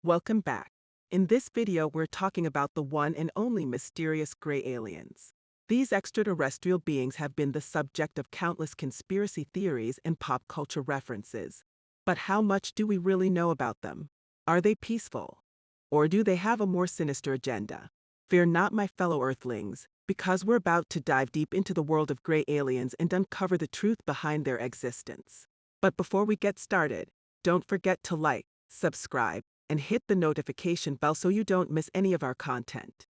Welcome back. In this video, we're talking about the one and only mysterious gray aliens. These extraterrestrial beings have been the subject of countless conspiracy theories and pop culture references. But how much do we really know about them? Are they peaceful? Or do they have a more sinister agenda? Fear not, my fellow Earthlings, because we're about to dive deep into the world of gray aliens and uncover the truth behind their existence. But before we get started, don't forget to like, subscribe, and hit the notification bell so you don't miss any of our content.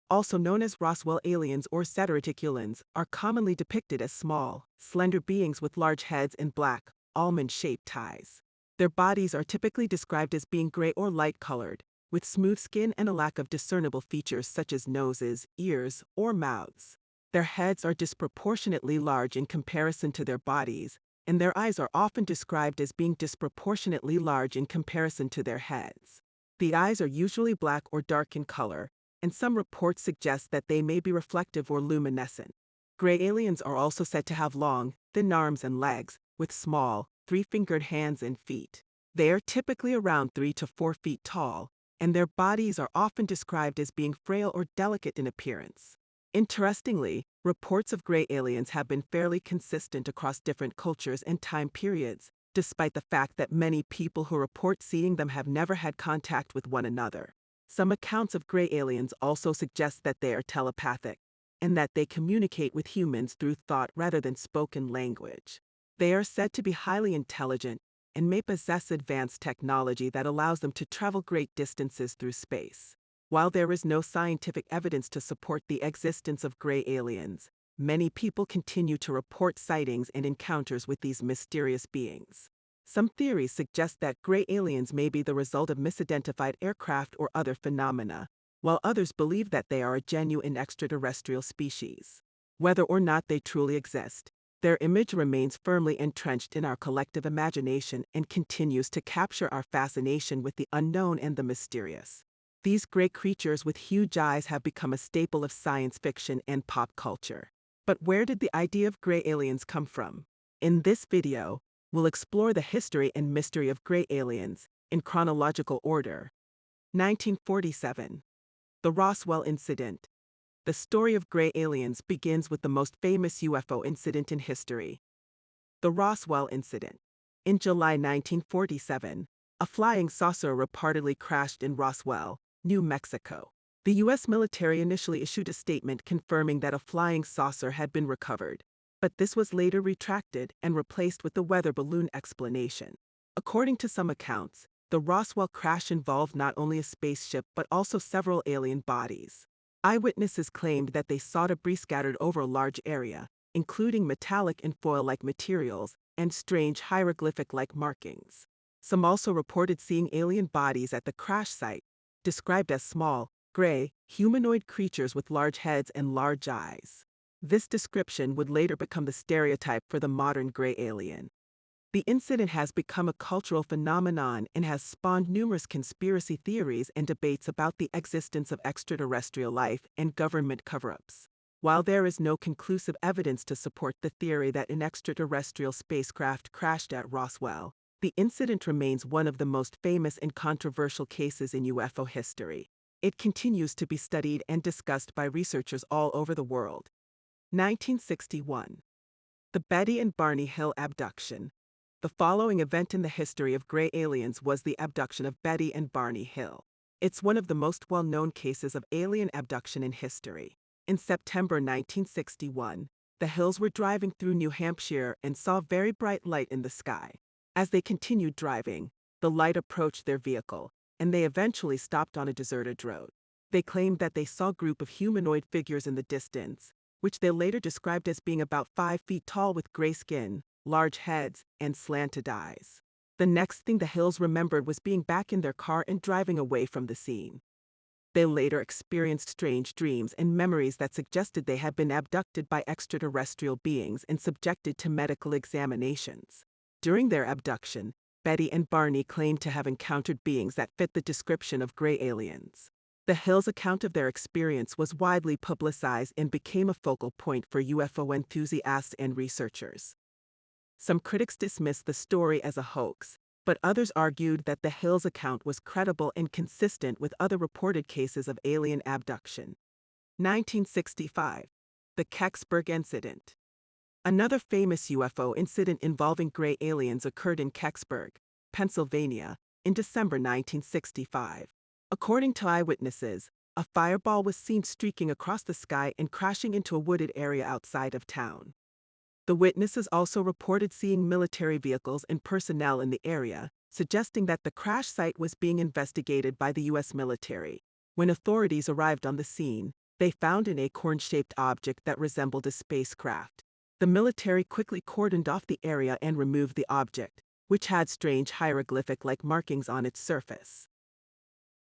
Also known as Roswell aliens or Satyriculans, are commonly depicted as small, slender beings with large heads and black, almond-shaped eyes. Their bodies are typically described as being gray or light-colored, with smooth skin and a lack of discernible features such as noses, ears, or mouths. Their heads are disproportionately large in comparison to their bodies, and their eyes are often described as being disproportionately large in comparison to their heads. The eyes are usually black or dark in color, and some reports suggest that they may be reflective or luminescent. Gray aliens are also said to have long, thin arms and legs, with small, three-fingered hands and feet. They are typically around 3 to 4 feet tall, and their bodies are often described as being frail or delicate in appearance. Interestingly, reports of gray aliens have been fairly consistent across different cultures and time periods, despite the fact that many people who report seeing them have never had contact with one another. Some accounts of gray aliens also suggest that they are telepathic, and that they communicate with humans through thought rather than spoken language. They are said to be highly intelligent and may possess advanced technology that allows them to travel great distances through space. While there is no scientific evidence to support the existence of gray aliens, many people continue to report sightings and encounters with these mysterious beings. Some theories suggest that gray aliens may be the result of misidentified aircraft or other phenomena, while others believe that they are a genuine extraterrestrial species. Whether or not they truly exist, their image remains firmly entrenched in our collective imagination and continues to capture our fascination with the unknown and the mysterious. These gray creatures with huge eyes have become a staple of science fiction and pop culture. But where did the idea of gray aliens come from? In this video, we'll explore the history and mystery of gray aliens, in chronological order. 1947. The Roswell Incident. The story of gray aliens begins with the most famous UFO incident in history. The Roswell Incident. In July 1947, a flying saucer reportedly crashed in Roswell, New Mexico. The U.S. military initially issued a statement confirming that a flying saucer had been recovered, but this was later retracted and replaced with the weather balloon explanation. According to some accounts, the Roswell crash involved not only a spaceship but also several alien bodies. Eyewitnesses claimed that they saw debris scattered over a large area, including metallic and foil-like materials and strange hieroglyphic-like markings. Some also reported seeing alien bodies at the crash site, described as small, gray, humanoid creatures with large heads and large eyes. This description would later become the stereotype for the modern gray alien. The incident has become a cultural phenomenon and has spawned numerous conspiracy theories and debates about the existence of extraterrestrial life and government cover-ups. While there is no conclusive evidence to support the theory that an extraterrestrial spacecraft crashed at Roswell, the incident remains one of the most famous and controversial cases in UFO history. It continues to be studied and discussed by researchers all over the world. 1961. The Betty and Barney Hill abduction. The following event in the history of gray aliens was the abduction of Betty and Barney Hill. It's one of the most well-known cases of alien abduction in history. In September 1961, the Hills were driving through New Hampshire and saw a very bright light in the sky. As they continued driving, the light approached their vehicle, and they eventually stopped on a deserted road. They claimed that they saw a group of humanoid figures in the distance, which they later described as being about 5 feet tall with gray skin, large heads, and slanted eyes. The next thing the Hills remembered was being back in their car and driving away from the scene. They later experienced strange dreams and memories that suggested they had been abducted by extraterrestrial beings and subjected to medical examinations. During their abduction, Betty and Barney claimed to have encountered beings that fit the description of gray aliens. The Hills' account of their experience was widely publicized and became a focal point for UFO enthusiasts and researchers. Some critics dismissed the story as a hoax, but others argued that the Hill's account was credible and consistent with other reported cases of alien abduction. 1965. The Kecksburg Incident. Another famous UFO incident involving gray aliens occurred in Kecksburg, Pennsylvania, in December 1965. According to eyewitnesses, a fireball was seen streaking across the sky and crashing into a wooded area outside of town. The witnesses also reported seeing military vehicles and personnel in the area, suggesting that the crash site was being investigated by the U.S. military. When authorities arrived on the scene, they found an acorn-shaped object that resembled a spacecraft. The military quickly cordoned off the area and removed the object, which had strange hieroglyphic-like markings on its surface.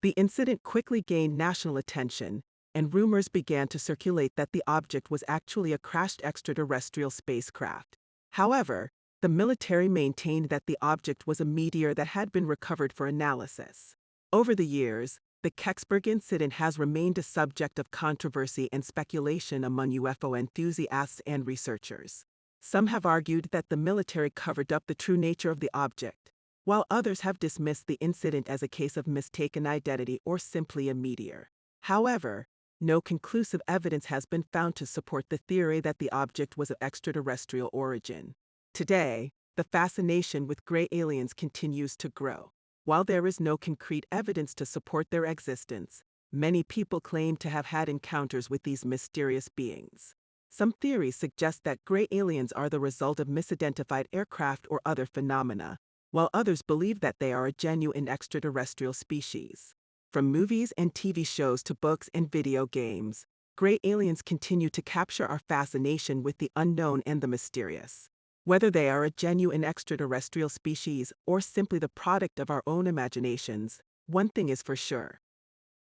The incident quickly gained national attention, and rumors began to circulate that the object was actually a crashed extraterrestrial spacecraft. However, the military maintained that the object was a meteor that had been recovered for analysis. Over the years, the Kecksburg incident has remained a subject of controversy and speculation among UFO enthusiasts and researchers. Some have argued that the military covered up the true nature of the object, while others have dismissed the incident as a case of mistaken identity or simply a meteor. However, no conclusive evidence has been found to support the theory that the object was of extraterrestrial origin. Today, the fascination with gray aliens continues to grow. While there is no concrete evidence to support their existence, many people claim to have had encounters with these mysterious beings. Some theories suggest that gray aliens are the result of misidentified aircraft or other phenomena, while others believe that they are a genuine extraterrestrial species. From movies and TV shows to books and video games, gray aliens continue to capture our fascination with the unknown and the mysterious. Whether they are a genuine extraterrestrial species or simply the product of our own imaginations, one thing is for sure.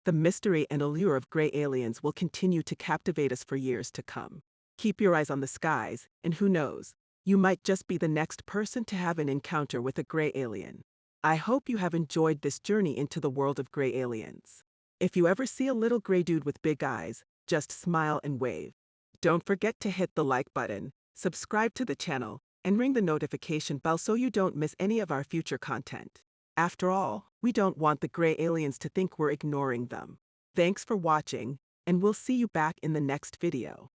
The mystery and allure of gray aliens will continue to captivate us for years to come. Keep your eyes on the skies, and who knows, you might just be the next person to have an encounter with a gray alien. I hope you have enjoyed this journey into the world of gray aliens. If you ever see a little gray dude with big eyes, just smile and wave. Don't forget to hit the like button, subscribe to the channel, and ring the notification bell so you don't miss any of our future content. After all, we don't want the gray aliens to think we're ignoring them. Thanks for watching, and we'll see you back in the next video.